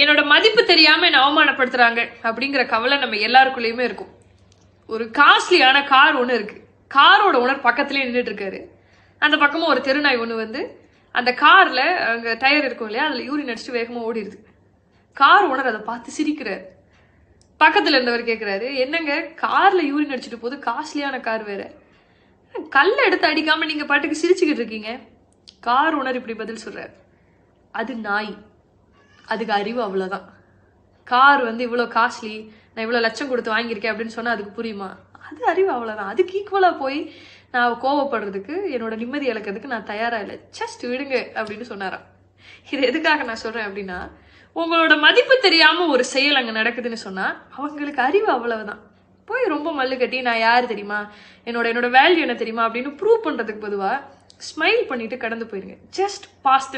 என்னோட மதிப்பு தெரியாம என்ன அவமானப்படுத்துறாங்க அப்படிங்கிற கவலை நம்ம எல்லாருக்குள்ளயுமே இருக்கும். ஒரு காஸ்ட்லியான கார் ஒன்று இருக்கு. காரோட ஓனர் பக்கத்துலேயே நின்றுட்டு இருக்காரு. அந்த பக்கமும் ஒரு தெருநாய் ஒன்று வந்து அந்த கார்ல அங்கே டயர் இருக்கும் இல்லையா, அதில் யூரின் அடிச்சுட்டு வேகமாக ஓடிடுது. கார் ஓனர் அதை பார்த்து சிரிக்கிறார். பக்கத்தில் இருந்தவர் கேட்குறாரு, என்னங்க கார்ல யூரின் அடிச்சுட்டு போது, காஸ்ட்லியான கார் வேற, கல்லை எடுத்து அடிக்காம நீங்க பாட்டுக்கு சிரிச்சுக்கிட்டு இருக்கீங்க. கார் ஓனர் இப்படி பதில் சொல்றாரு, அது நாய், அதுக்கு அறிவு அவ்வளோதான். கார் வந்து இவ்வளோ காஸ்ட்லி, நான் இவ்வளோ லட்சம் கொடுத்து வாங்கியிருக்கேன் அப்படின்னு சொன்னால் அதுக்கு புரியுமா? அது அறிவு அவ்வளோதான். அதுக்கு ஈக்குவலாக போய் நான் கோவப்படுறதுக்கு, என்னோட நிம்மதி இழக்கிறதுக்கு நான் தயாராக இல்லை. ஜஸ்ட் விடுங்க அப்படின்னு சொன்னாராம். இது எதுக்காக நான் சொல்கிறேன் அப்படின்னா, உங்களோட மதிப்பு தெரியாமல் ஒரு செயல் அங்கே நடக்குதுன்னு சொன்னால் அவங்களுக்கு அறிவு அவ்வளவுதான். போய் ரொம்ப மல்லு கட்டி நான் யார் தெரியுமா, என்னோட வேல்யூ என்ன தெரியுமா அப்படின்னு ப்ரூவ் பண்ணுறதுக்கு பொதுவாக ஸ்மைல் பண்ணிட்டு கடந்து போயிருங்க. Just pass